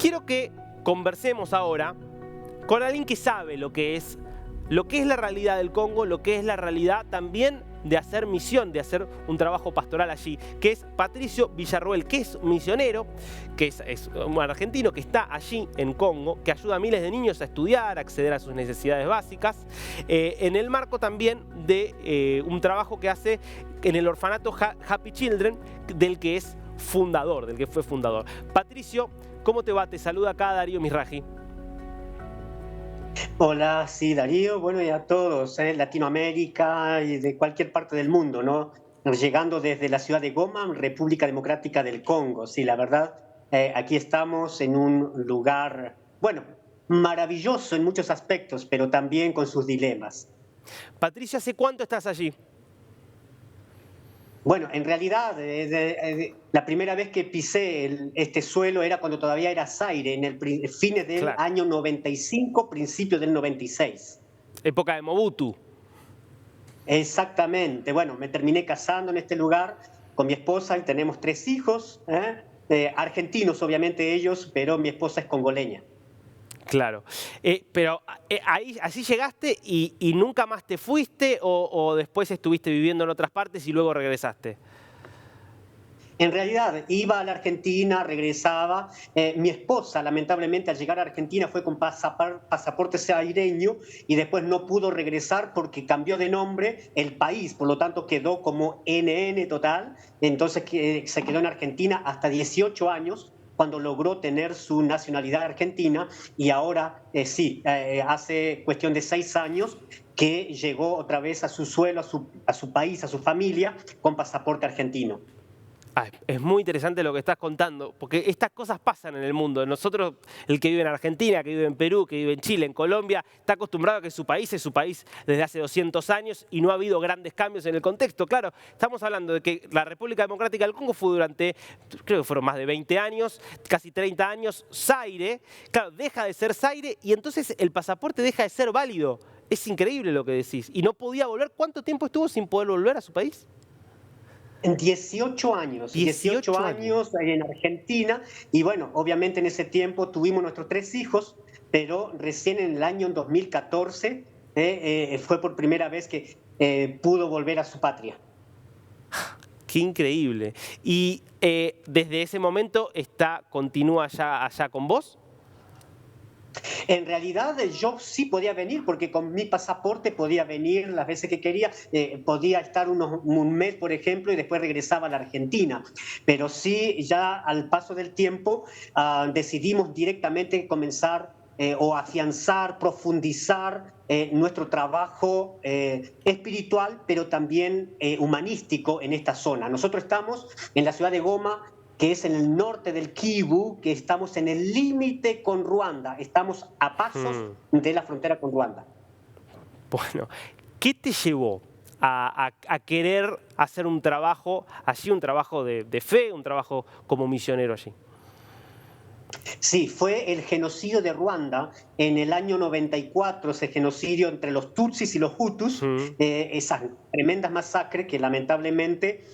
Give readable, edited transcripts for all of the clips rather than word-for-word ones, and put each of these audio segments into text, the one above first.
quiero que conversemos ahora con alguien que sabe lo que es la realidad del Congo, lo que es la realidad también de hacer misión, de hacer un trabajo pastoral allí, que es Patricio Villarroel, que es misionero, que es un argentino que está allí en Congo, que ayuda a miles de niños a estudiar, a acceder a sus necesidades básicas, en el marco también de un trabajo que hace en el orfanato Happy Children, del que es fundador, del que fue fundador. Patricio, ¿cómo te va? Te saluda acá Darío Misraji. Hola, sí, Darío, bueno, y a todos, Latinoamérica y de cualquier parte del mundo, ¿no? Llegando desde la ciudad de Goma, República Democrática del Congo. Sí, la verdad, aquí estamos en un lugar, bueno, maravilloso en muchos aspectos, pero también con sus dilemas. Patricio, ¿hace cuánto estás allí? Bueno, en realidad, la primera vez que pisé este suelo era cuando todavía era Zaire, en el fines del Claro. año 95, principios del 96. Época de Mobutu. Exactamente. Bueno, me terminé casando en este lugar con mi esposa y tenemos 3 hijos, argentinos obviamente ellos, pero mi esposa es congoleña. Claro. Pero ahí, así llegaste y nunca más te fuiste o después estuviste viviendo en otras partes y luego regresaste. En realidad, iba a la Argentina, regresaba. Mi esposa, lamentablemente, al llegar a Argentina fue con pasaporte saireño y después no pudo regresar porque cambió de nombre el país, por lo tanto quedó como NN total. Entonces se quedó en Argentina hasta 18 años cuando logró tener su nacionalidad argentina y ahora sí, hace cuestión de 6 años que llegó otra vez a su suelo, a su país, a su familia, con pasaporte argentino. Ay, es muy interesante lo que estás contando, porque estas cosas pasan en el mundo. Nosotros, el que vive en Argentina, que vive en Perú, que vive en Chile, en Colombia, está acostumbrado a que su país es su país desde hace 200 años y no ha habido grandes cambios en el contexto. Claro, estamos hablando de que la República Democrática del Congo fue durante, creo que fueron más de 20 años, casi 30 años, Zaire. Claro, deja de ser Zaire y entonces el pasaporte deja de ser válido. Es increíble lo que decís. Y no podía volver. ¿Cuánto tiempo estuvo sin poder volver a su país? En 18 años, 18 18 años. años en Argentina, y bueno, obviamente en ese tiempo tuvimos nuestros 3 hijos, pero recién en el año 2014 fue por primera vez que pudo volver a su patria. Qué increíble. Y desde ese momento continúa allá con vos. En realidad yo sí podía venir porque con mi pasaporte podía venir las veces que quería, podía estar un mes, por ejemplo, y después regresaba a la Argentina. Pero sí, ya al paso del tiempo decidimos directamente comenzar o afianzar, profundizar nuestro trabajo espiritual, pero también humanístico en esta zona. Nosotros estamos en la ciudad de Goma, que es en el norte del Kivu, que estamos en el límite con Ruanda, estamos a pasos Hmm. de la frontera con Ruanda. Bueno, ¿qué te llevó a querer hacer un trabajo allí, un trabajo de fe, un trabajo como misionero allí? Sí, fue el genocidio de Ruanda en el año 94, ese genocidio entre los Tutsis y los Hutus, Hmm. esas tremendas masacres que lamentablemente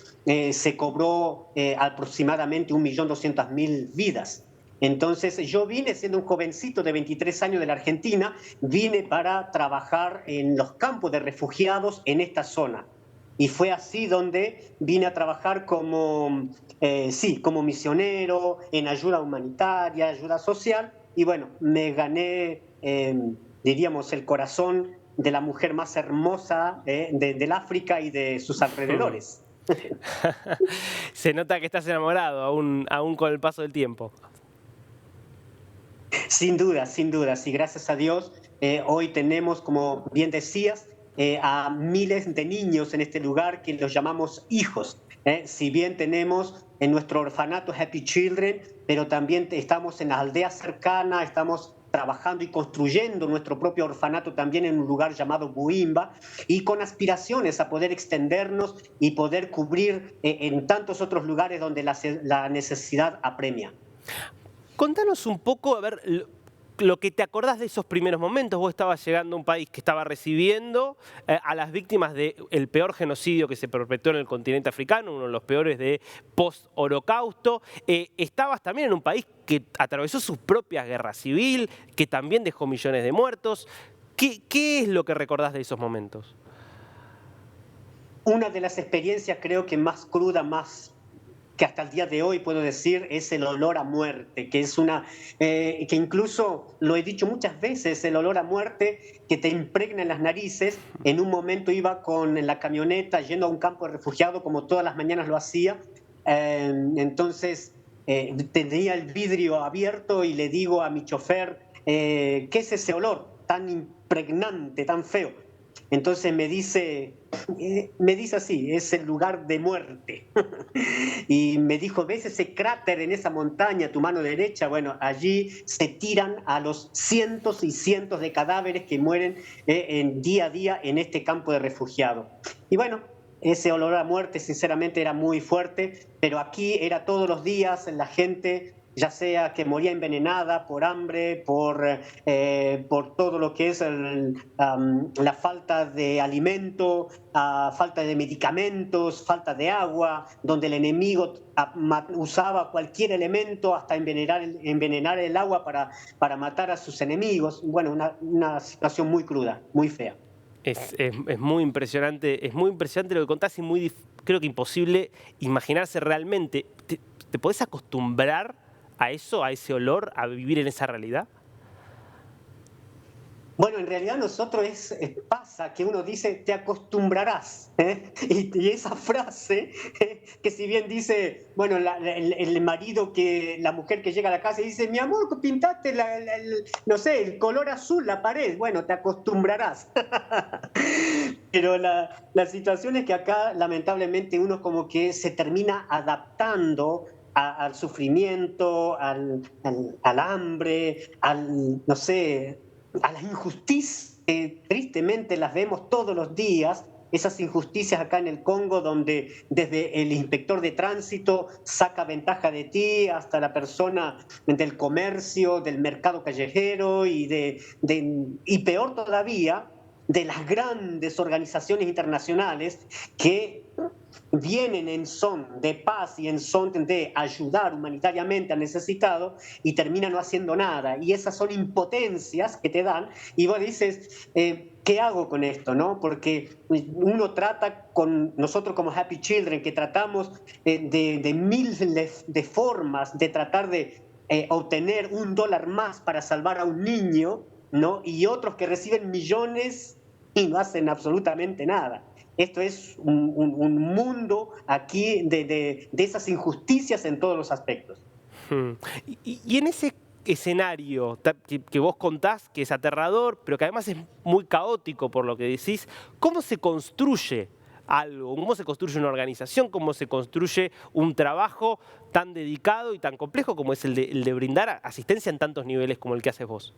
se cobró aproximadamente 1.200.000 vidas. Entonces yo vine siendo un jovencito de 23 años de la Argentina, vine para trabajar en los campos de refugiados en esta zona. Y fue así donde vine a trabajar como, sí, como misionero, en ayuda humanitaria, ayuda social, y bueno, me gané, diríamos, el corazón de la mujer más hermosa del África y de sus Hmm. alrededores. Se nota que estás enamorado aún con el paso del tiempo. Sin duda, sí, gracias a Dios, hoy tenemos, como bien decías, a miles de niños en este lugar que los llamamos hijos. Si bien tenemos en nuestro orfanato Happy Children, pero también estamos en las aldeas cercanas, estamos trabajando y construyendo nuestro propio orfanato también en un lugar llamado Buimba y con aspiraciones a poder extendernos y poder cubrir en tantos otros lugares donde la necesidad apremia. Contanos un poco, a ver, lo que te acordás de esos primeros momentos. Vos estabas llegando a un país que estaba recibiendo a las víctimas del peor genocidio que se perpetró en el continente africano, uno de los peores de post-holocausto. Estabas también en un país que atravesó su propia guerra civil, que también dejó millones de muertos. ¿Qué es lo que recordás de esos momentos? Una de las experiencias creo que más cruda, más que hasta el día de hoy puedo decir, es el olor a muerte, que es que incluso lo he dicho muchas veces, el olor a muerte que te impregna en las narices. En un momento iba en la camioneta yendo a un campo de refugiados, como todas las mañanas lo hacía. Entonces tenía el vidrio abierto y le digo a mi chofer, ¿qué es ese olor tan impregnante, tan feo? Entonces me dice así, es el lugar de muerte. Y me dijo, ¿ves ese cráter en esa montaña, tu mano derecha? Bueno, allí se tiran a los cientos y cientos de cadáveres que mueren día a día en este campo de refugiados. Y bueno, ese olor a muerte sinceramente era muy fuerte, pero aquí era todos los días la gente, ya sea que moría envenenada por hambre, por todo lo que es la falta de alimento, falta de medicamentos, falta de agua, donde el enemigo usaba cualquier elemento hasta envenenar el agua para matar a sus enemigos. Bueno, una situación muy cruda, muy fea. Es muy impresionante lo que contás y creo que imposible imaginarse realmente. ¿Te podés acostumbrar a eso, a ese olor, a vivir en esa realidad? Bueno, en realidad nosotros pasa que uno dice, te acostumbrarás. Y esa frase, que si bien dice, bueno, el marido, la mujer que llega a la casa y dice, mi amor, pintaste no sé, el color azul, la pared, bueno, te acostumbrarás. Pero la situación es que acá, lamentablemente, uno como que se termina adaptando al sufrimiento, al hambre, no sé, a las injusticias que tristemente las vemos todos los días, esas injusticias acá en el Congo, donde desde el inspector de tránsito saca ventaja de ti hasta la persona del comercio, del mercado callejero y peor todavía, de las grandes organizaciones internacionales que vienen en son de paz y en son de ayudar humanitariamente al necesitado y terminan no haciendo nada. Y esas son impotencias que te dan y vos dices, ¿qué hago con esto? ¿No? Porque uno trata con nosotros como Happy Children, que tratamos de miles de formas de tratar de obtener $1 más para salvar a un niño, ¿no? Y otros que reciben millones y no hacen absolutamente nada. Esto es un mundo aquí de esas injusticias en todos los aspectos. Y en ese escenario que vos contás, que es aterrador, pero que además es muy caótico por lo que decís, ¿cómo se construye algo? ¿Cómo se construye una organización? ¿Cómo se construye un trabajo tan dedicado y tan complejo como es el de brindar asistencia en tantos niveles como el que haces vos?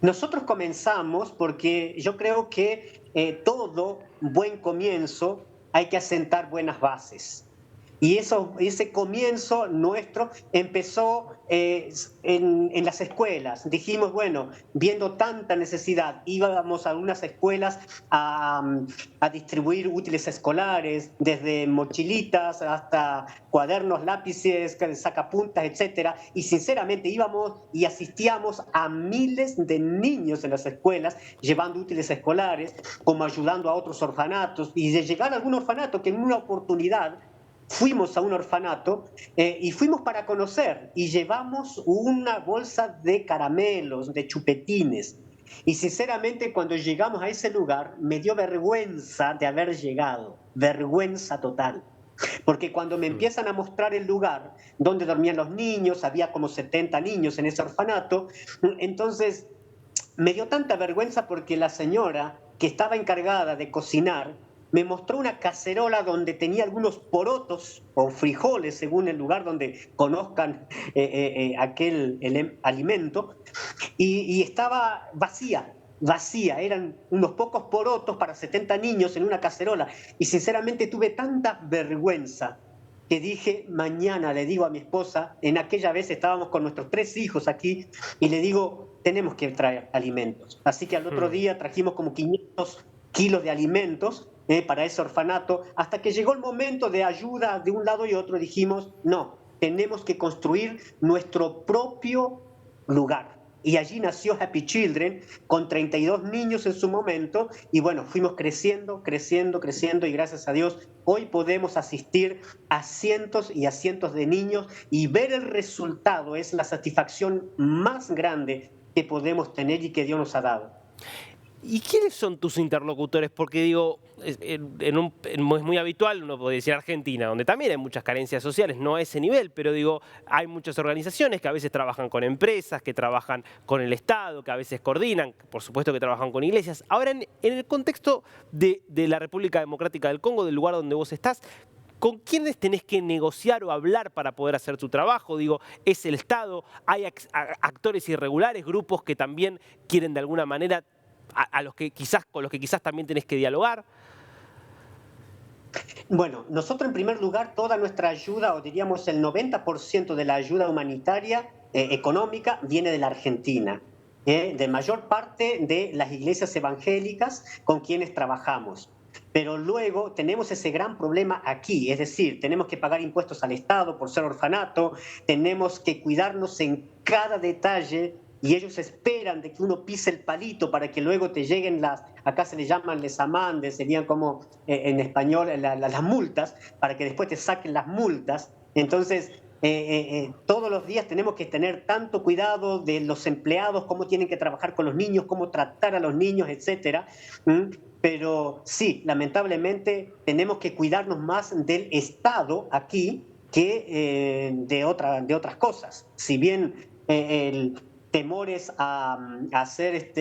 Nosotros comenzamos porque yo creo que todo buen comienzo hay que asentar buenas bases. Y ese comienzo nuestro empezó en las escuelas. Dijimos, bueno, viendo tanta necesidad, íbamos a algunas escuelas a distribuir útiles escolares, desde mochilitas hasta cuadernos, lápices, sacapuntas, etcétera. Y sinceramente íbamos y asistíamos a miles de niños en las escuelas, llevando útiles escolares, como ayudando a otros orfanatos. Y de llegar a algún orfanato que en una oportunidad fuimos a un orfanato y fuimos para conocer y llevamos una bolsa de caramelos, de chupetines. Y sinceramente cuando llegamos a ese lugar me dio vergüenza de haber llegado, vergüenza total. Porque cuando me empiezan a mostrar el lugar donde dormían los niños, había como 70 niños en ese orfanato, entonces me dio tanta vergüenza porque la señora que estaba encargada de cocinar me mostró una cacerola donde tenía algunos porotos o frijoles, según el lugar donde conozcan aquel alimento, y estaba vacía, eran unos pocos porotos para 70 niños en una cacerola, y sinceramente tuve tanta vergüenza que dije, mañana le digo a mi esposa, en aquella vez estábamos con nuestros 3 hijos aquí, y le digo, tenemos que traer alimentos. Así que al otro día trajimos como 500 kilos de alimentos para ese orfanato, hasta que llegó el momento de ayuda de un lado y otro, dijimos, no, tenemos que construir nuestro propio lugar. Y allí nació Happy Children, con 32 niños en su momento, y bueno, fuimos creciendo, creciendo, creciendo, y gracias a Dios, hoy podemos asistir a cientos y a cientos de niños, y ver el resultado es la satisfacción más grande que podemos tener y que Dios nos ha dado. ¿Y quiénes son tus interlocutores? Porque digo, es muy habitual, uno puede decir Argentina, donde también hay muchas carencias sociales, no a ese nivel, pero digo, hay muchas organizaciones que a veces trabajan con empresas, que trabajan con el Estado, que a veces coordinan, por supuesto que trabajan con iglesias. Ahora, en el contexto de la República Democrática del Congo, del lugar donde vos estás, ¿con quiénes tenés que negociar o hablar para poder hacer tu trabajo? Digo, ¿es el Estado? ¿Hay actores irregulares, grupos que también quieren de alguna manera a los que quizás, con los que quizás también tenés que dialogar? Bueno, nosotros en primer lugar, toda nuestra ayuda, o diríamos el 90% de la ayuda humanitaria económica, viene de la Argentina, de mayor parte de las iglesias evangélicas con quienes trabajamos. Pero luego tenemos ese gran problema aquí, es decir, tenemos que pagar impuestos al Estado por ser orfanato, tenemos que cuidarnos en cada detalle, y ellos esperan de que uno pise el palito para que luego te lleguen acá se le llaman les amandes, serían como en español las multas, para que después te saquen las multas. Entonces, todos los días tenemos que tener tanto cuidado de los empleados, cómo tienen que trabajar con los niños, cómo tratar a los niños, etcétera. Pero sí, lamentablemente tenemos que cuidarnos más del Estado aquí que de otras cosas. Si bien el temores a ser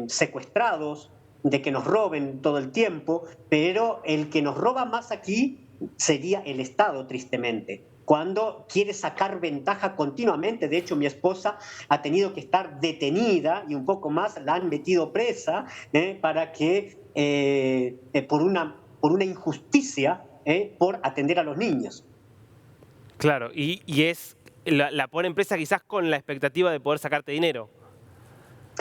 secuestrados, de que nos roben todo el tiempo, pero el que nos roba más aquí sería el Estado, tristemente, cuando quiere sacar ventaja continuamente. De hecho, mi esposa ha tenido que estar detenida y un poco más la han metido presa para que por una injusticia por atender a los niños. Claro, y es la pone empresa quizás con la expectativa de poder sacarte dinero.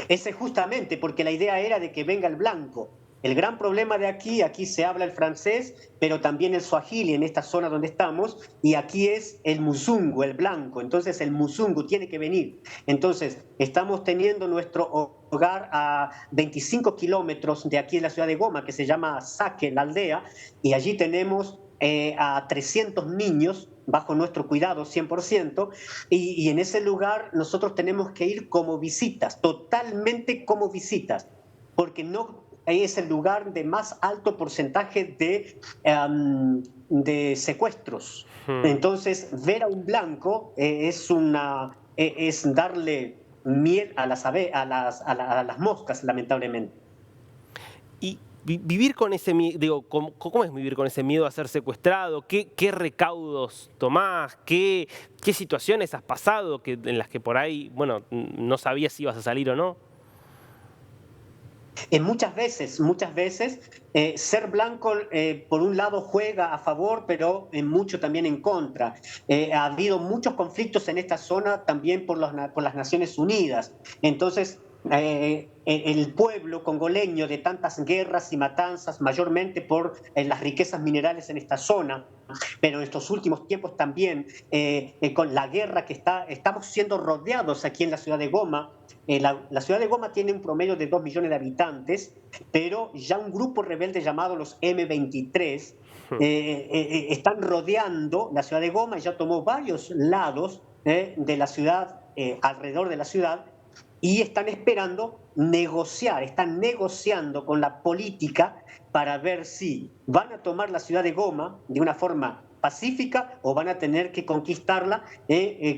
Ese es justamente porque la idea era de que venga el blanco. El gran problema de aquí se habla el francés, pero también el swahili en esta zona donde estamos, y aquí es el musungu, el blanco. Entonces el musungu tiene que venir. Entonces estamos teniendo nuestro hogar a 25 kilómetros de aquí de la ciudad de Goma, que se llama Saque, la aldea, y allí tenemos a 300 niños bajo nuestro cuidado 100%, y en ese lugar nosotros tenemos que ir como visitas, totalmente como visitas, porque no es el lugar de más alto porcentaje de secuestros. Entonces, ver a un blanco es darle miel a las moscas, lamentablemente. Y vivir con ese miedo, digo, ¿cómo es vivir con ese miedo a ser secuestrado? ¿Qué recaudos tomás? ¿Qué situaciones has pasado en las que por ahí, bueno, no sabías si ibas a salir o no? Muchas veces, ser blanco por un lado juega a favor, pero mucho también en contra. Ha habido muchos conflictos en esta zona también por las Naciones Unidas. Entonces, el pueblo congoleño, de tantas guerras y matanzas, mayormente por las riquezas minerales en esta zona, pero en estos últimos tiempos también con la guerra estamos siendo rodeados aquí en la ciudad de Goma. La ciudad de Goma tiene un promedio de 2 millones de habitantes, pero ya un grupo rebelde llamado los M23 están rodeando la ciudad de Goma y ya tomó varios lados de la ciudad, alrededor de la ciudad, y están esperando negociar, están negociando con la política para ver si van a tomar la ciudad de Goma de una forma pacífica o van a tener que conquistarla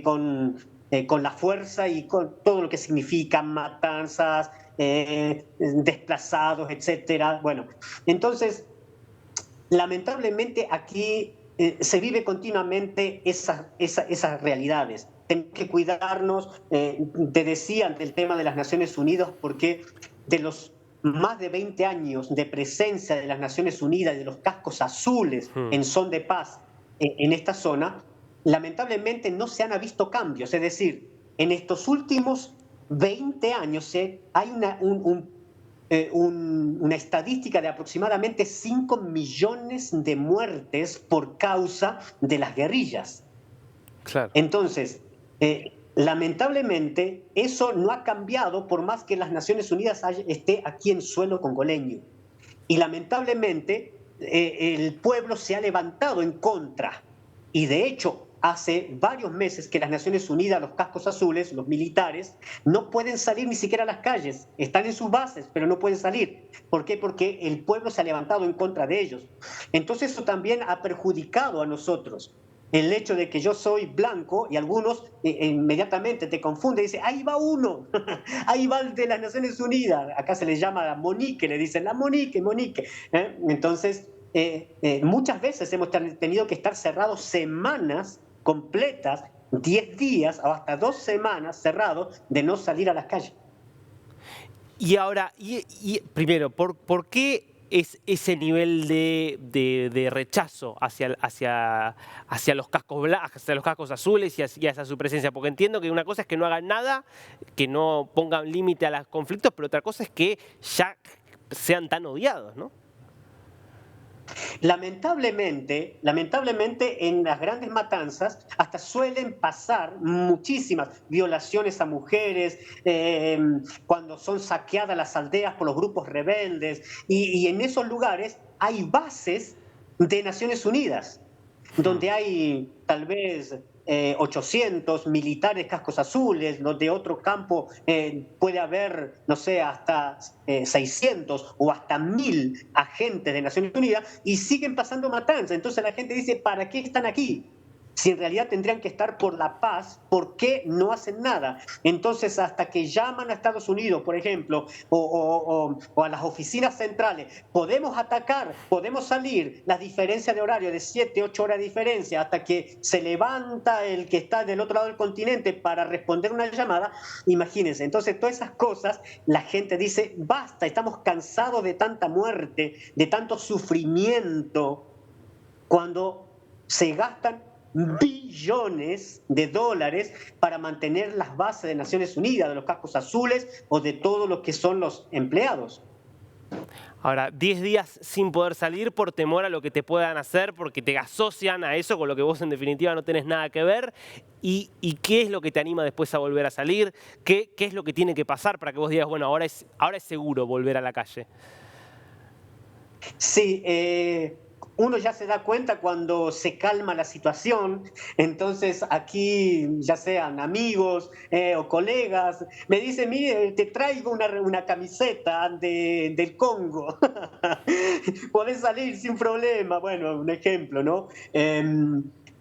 con la fuerza y con todo lo que significa matanzas, desplazados, etcétera. Bueno, entonces, lamentablemente aquí se vive continuamente esas realidades. Tenemos que cuidarnos, te decían del tema de las Naciones Unidas, porque de los más de 20 años de presencia de las Naciones Unidas y de los cascos azules en son de paz en esta zona, lamentablemente no se han visto cambios. Es decir, en estos últimos 20 años hay una estadística de aproximadamente 5 millones de muertes por causa de las guerrillas. Claro. Entonces, lamentablemente, eso no ha cambiado por más que las Naciones Unidas esté aquí en suelo congoleño. Y lamentablemente, el pueblo se ha levantado en contra. Y de hecho, hace varios meses que las Naciones Unidas, los cascos azules, los militares, no pueden salir ni siquiera a las calles. Están en sus bases, pero no pueden salir. ¿Por qué? Porque el pueblo se ha levantado en contra de ellos. Entonces eso también ha perjudicado a nosotros. El hecho de que yo soy blanco y algunos inmediatamente te confunden y dicen, ahí va uno, ahí va el de las Naciones Unidas. Acá se le llama Monique, le dicen la Monique, Monique. Entonces, muchas veces hemos tenido que estar cerrados semanas completas, 10 días o hasta 2 semanas cerrados de no salir a las calles. Y ahora, primero, ¿por qué es ese nivel de rechazo hacia los cascos azules y hacia su presencia? Porque entiendo que una cosa es que no hagan nada, que no pongan límite a los conflictos, pero otra cosa es que ya sean tan odiados, ¿no? Lamentablemente, en las grandes matanzas hasta suelen pasar muchísimas violaciones a mujeres, cuando son saqueadas las aldeas por los grupos rebeldes, y en esos lugares hay bases de Naciones Unidas, donde hay tal vez 800 militares cascos azules, donde otro campo puede haber, no sé, hasta 600 o hasta 1000 agentes de Naciones Unidas y siguen pasando matanzas. Entonces la gente dice, ¿para qué están aquí? Si en realidad tendrían que estar por la paz, ¿por qué no hacen nada? Entonces, hasta que llaman a Estados Unidos, por ejemplo, o a las oficinas centrales, podemos atacar, podemos salir, las diferencias de horario de 7, 8 horas de diferencia, hasta que se levanta el que está del otro lado del continente para responder una llamada, imagínense. Entonces, todas esas cosas, la gente dice, basta, estamos cansados de tanta muerte, de tanto sufrimiento, cuando se gastan billones de dólares para mantener las bases de Naciones Unidas, de los cascos azules o de todos los que son los empleados. Ahora, 10 días sin poder salir por temor a lo que te puedan hacer, porque te asocian a eso con lo que vos en definitiva no tenés nada que ver. ¿Y qué es lo que te anima después a volver a salir? ¿Qué es lo que tiene que pasar para que vos digas, bueno, ahora es seguro volver a la calle? Sí, uno ya se da cuenta cuando se calma la situación. Entonces aquí, ya sean amigos o colegas, me dicen, mire, te traigo una camiseta del Congo, podés salir sin problema. Bueno, un ejemplo, ¿no?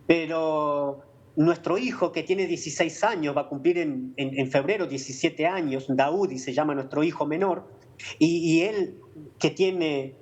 Pero nuestro hijo, que tiene 16 años, va a cumplir en febrero 17 años, Daudi se llama nuestro hijo menor, y él, que tiene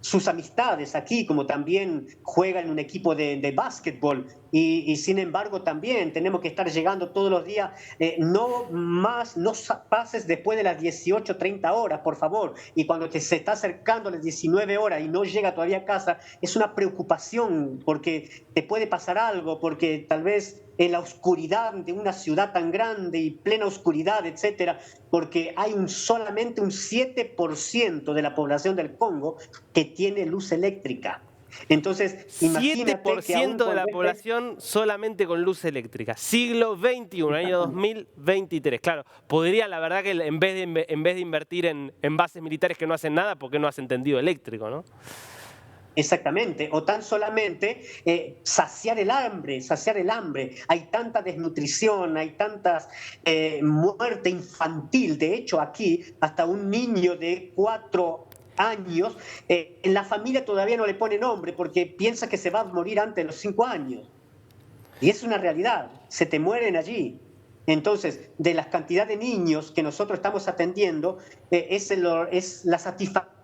sus amistades aquí, como también juega en un equipo de básquetbol, y sin embargo también tenemos que estar llegando todos los días, no más, no pases después de las 18:30 horas, por favor, y cuando se está acercando las 19 horas y no llega todavía a casa, es una preocupación porque te puede pasar algo, porque tal vez en la oscuridad de una ciudad tan grande y plena oscuridad, etcétera, porque hay solamente un 7% de la población del Congo que tiene luz eléctrica. Entonces, imagínate que aún 7% de con la este, población solamente con luz eléctrica. Siglo XXI, año 2023. Claro, podrían, la verdad, que en vez de invertir en bases militares que no hacen nada, ¿por qué no hacen tendido eléctrico, no? exactamente, o tan solamente saciar el hambre, saciar el hambre. Hay tanta desnutrición, hay tantas muerte infantil. De hecho, aquí hasta un niño de 4 años, en la familia todavía no le pone nombre porque piensa que se va a morir antes de los 5 años. Y es una realidad, se te mueren allí. Entonces, de la cantidad de niños que nosotros estamos atendiendo, es la satisfacción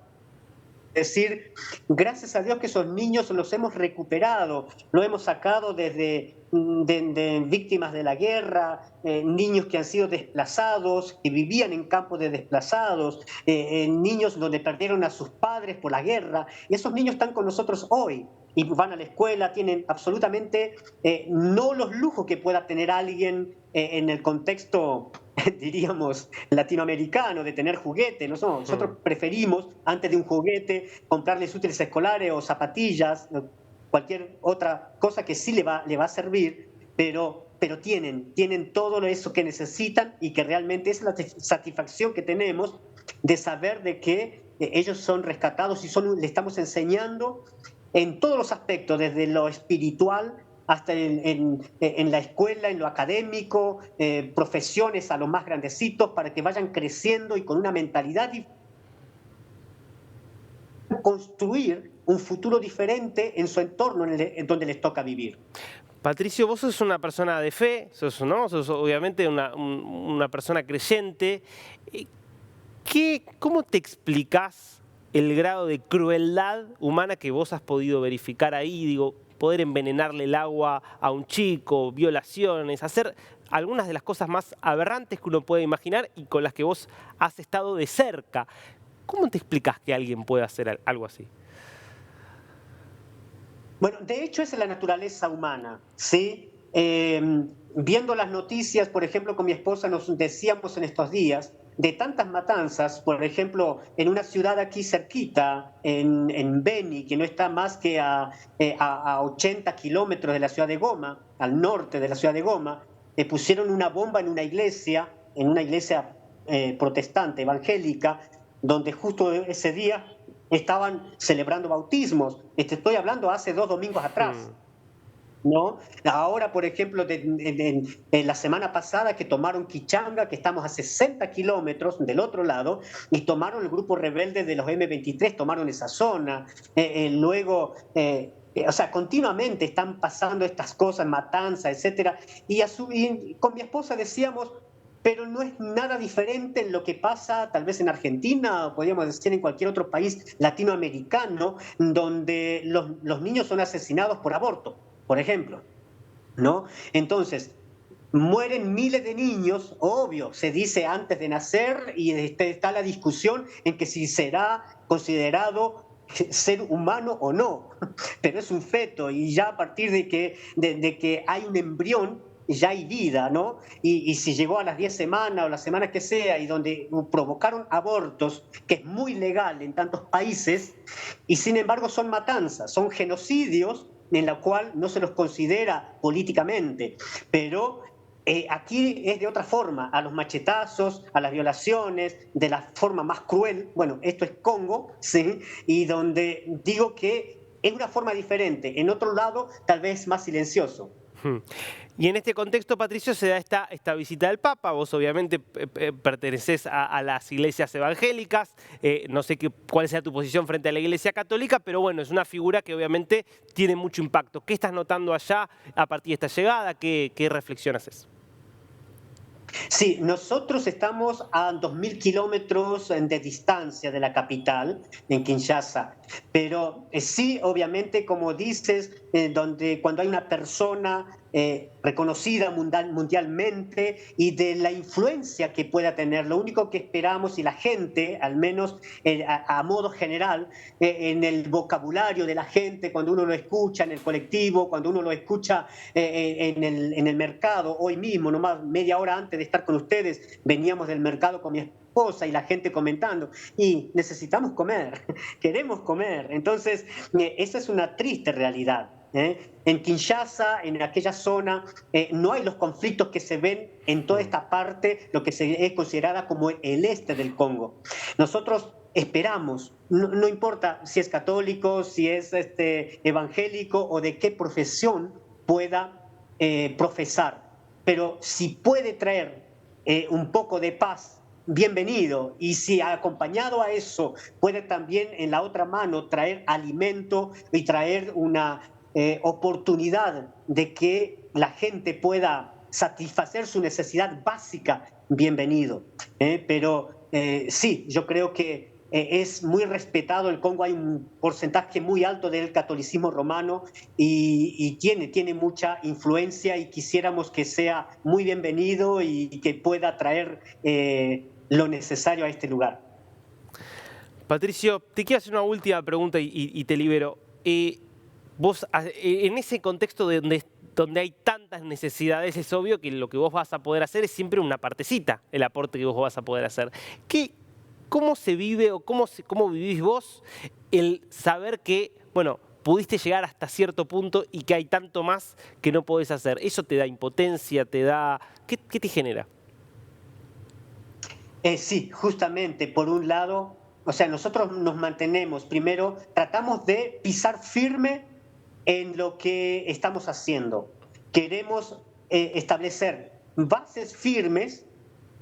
decir, gracias a Dios que esos niños los hemos recuperado, lo hemos sacado desde de víctimas de la guerra, niños que han sido desplazados, que vivían en campos de desplazados, niños donde perdieron a sus padres por la guerra, y esos niños están con nosotros hoy. y van a la escuela, tienen absolutamente no los lujos que pueda tener alguien en el contexto, diríamos, latinoamericano, de tener juguete. Nosotros preferimos, antes de un juguete, comprarles útiles escolares o zapatillas, cualquier otra cosa que sí le va a servir, pero tienen todo eso que necesitan y que realmente es la satisfacción que tenemos de saber de que ellos son rescatados y le estamos enseñando en todos los aspectos, desde lo espiritual hasta en la escuela, en lo académico, profesiones a los más grandecitos, para que vayan creciendo y con una mentalidad construir un futuro diferente en su entorno en donde les toca vivir. Patricio, vos sos una persona de fe, sos obviamente una persona creyente. ¿Cómo te explicás el grado de crueldad humana que vos has podido verificar ahí? Digo, poder envenenarle el agua a un chico, violaciones, hacer algunas de las cosas más aberrantes que uno puede imaginar y con las que vos has estado de cerca. ¿Cómo te explicás que alguien pueda hacer algo así? Bueno, de hecho es la naturaleza humana, ¿sí? Viendo las noticias, por ejemplo, con mi esposa nos decíamos en estos días de tantas matanzas, por ejemplo, en una ciudad aquí cerquita, en Beni, que no está más que a 80 kilómetros de la ciudad de Goma, al norte de la ciudad de Goma, pusieron una bomba en una iglesia protestante, evangélica, donde justo ese día estaban celebrando bautismos. Estoy hablando hace 2 domingos atrás, ¿no? Ahora, por ejemplo, en la semana pasada que tomaron Quichanga, que estamos a 60 kilómetros del otro lado, y tomaron el grupo rebelde de los M23, tomaron esa zona. Luego, o sea, continuamente están pasando estas cosas, matanzas, etcétera. Y con mi esposa decíamos, pero no es nada diferente en lo que pasa tal vez en Argentina, o podríamos decir en cualquier otro país latinoamericano, donde los niños son asesinados por aborto, por ejemplo, ¿no? Entonces, mueren miles de niños, obvio, se dice antes de nacer, y está la discusión en que si será considerado ser humano o no, pero es un feto, y ya a partir de que hay un embrión, ya hay vida, ¿no? Y si llegó a las 10 semanas o las semanas que sea, y donde provocaron abortos, que es muy legal en tantos países, y sin embargo son matanzas, son genocidios en la cual no se los considera políticamente, pero aquí es de otra forma, a los machetazos, a las violaciones, de la forma más cruel. Bueno, esto es Congo, ¿sí? Y donde digo que es una forma diferente, en otro lado tal vez más silencioso. Y en este contexto, Patricio, se da esta visita del Papa. Vos obviamente pertenecés a las iglesias evangélicas. No sé cuál sea tu posición frente a la Iglesia Católica, pero bueno, es una figura que obviamente tiene mucho impacto. ¿Qué estás notando allá a partir de esta llegada? ¿Qué reflexión haces? Sí, nosotros estamos a 2.000 kilómetros de distancia de la capital, en Kinshasa, pero sí, obviamente, como dices, cuando hay una persona reconocida mundialmente y de la influencia que pueda tener, lo único que esperamos, y la gente, al menos a modo general, en el vocabulario de la gente, cuando uno lo escucha en el colectivo, cuando uno lo escucha en el mercado, hoy mismo, nomás media hora antes de estar con ustedes, veníamos del mercado con mi esposa y la gente comentando, y necesitamos comer, queremos comer. Entonces, esa es una triste realidad. En Kinshasa, en aquella zona, no hay los conflictos que se ven en toda esta parte, lo que es considerada como el este del Congo. Nosotros esperamos, no importa si es católico, si es evangélico o de qué profesión pueda profesar, pero si puede traer un poco de paz, bienvenido. Y si acompañado a eso puede también en la otra mano traer alimento y traer una oportunidad de que la gente pueda satisfacer su necesidad básica, bienvenido. Pero sí, yo creo que es muy respetado el Congo, hay un porcentaje muy alto del catolicismo romano y tiene mucha influencia, y quisiéramos que sea muy bienvenido y que pueda traer lo necesario a este lugar. Patricio, te quiero hacer una última pregunta y te libero. vos, en ese contexto donde hay tantas necesidades, es obvio que lo que vos vas a poder hacer es siempre una partecita, el aporte que vos vas a poder hacer. ¿Cómo se vive o cómo vivís vos el saber que, bueno, pudiste llegar hasta cierto punto y que hay tanto más que no podés hacer? ¿Eso te da impotencia, te da... ¿Qué te genera? Sí, justamente, por un lado, o sea, nosotros nos mantenemos, primero, tratamos de pisar firme en lo que estamos haciendo. Queremos establecer bases firmes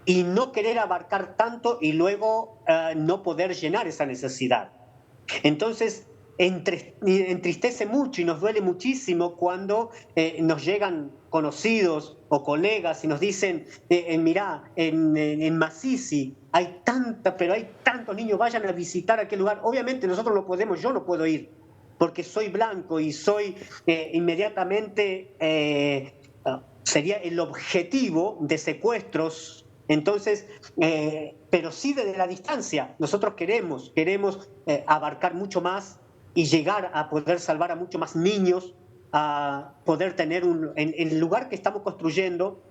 y no querer abarcar tanto y luego no poder llenar esa necesidad. Entonces, entristece mucho y nos duele muchísimo cuando nos llegan conocidos o colegas y nos dicen, mirá, en Masisi pero hay tantos niños, vayan a visitar aquel lugar. Obviamente nosotros no podemos, yo no puedo ir, porque soy blanco y soy inmediatamente, sería el objetivo de secuestros. Entonces, pero sí desde la distancia, nosotros queremos abarcar mucho más y llegar a poder salvar a mucho más niños, a poder tener en el lugar que estamos construyendo,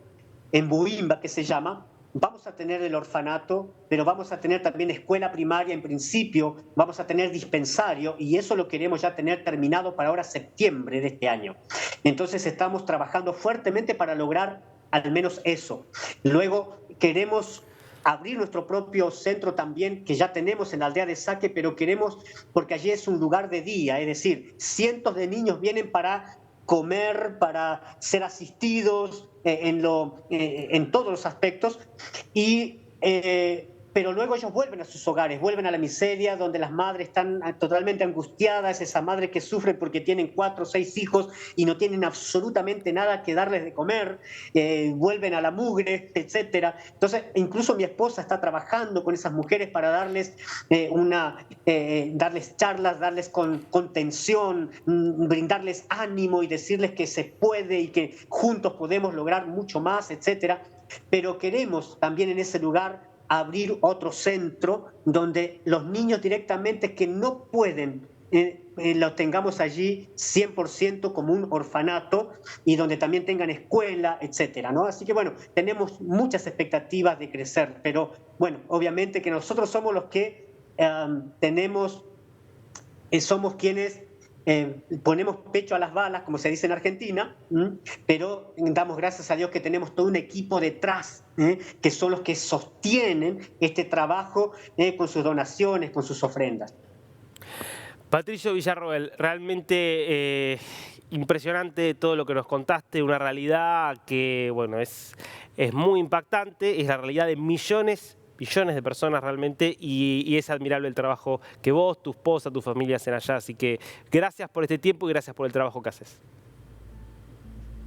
en Buimba, que se llama, vamos a tener el orfanato, pero vamos a tener también escuela primaria en principio, vamos a tener dispensario, y eso lo queremos ya tener terminado para ahora septiembre de este año. Entonces estamos trabajando fuertemente para lograr al menos eso. Luego queremos abrir nuestro propio centro también, que ya tenemos en la aldea de Saque, pero queremos, porque allí es un lugar de día, es decir, cientos de niños vienen para comer, para ser asistidos en todos los aspectos, pero luego ellos vuelven a sus hogares, vuelven a la miseria, donde las madres están totalmente angustiadas, esas madres que sufren porque tienen 4 o 6 hijos y no tienen absolutamente nada que darles de comer, vuelven a la mugre, etc. Entonces, incluso mi esposa está trabajando con esas mujeres para darles darles charlas, darles contención, brindarles ánimo y decirles que se puede y que juntos podemos lograr mucho más, etc. Pero queremos también en ese lugar abrir otro centro donde los niños directamente que no pueden, los tengamos allí 100% como un orfanato y donde también tengan escuela, etcétera, ¿no? Así que bueno, tenemos muchas expectativas de crecer, pero bueno, obviamente que nosotros somos los que somos quienes ponemos pecho a las balas, como se dice en Argentina, pero damos gracias a Dios que tenemos todo un equipo detrás, que son los que sostienen este trabajo con sus donaciones, con sus ofrendas. Patricio Villarroel, realmente impresionante todo lo que nos contaste, una realidad que bueno, es muy impactante, es la realidad de millones de personas realmente y es admirable el trabajo que vos, tu esposa, tu familia hacen allá. Así que gracias por este tiempo y gracias por el trabajo que haces.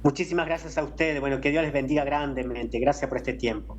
Muchísimas gracias a ustedes. Bueno, que Dios les bendiga grandemente. Gracias por este tiempo.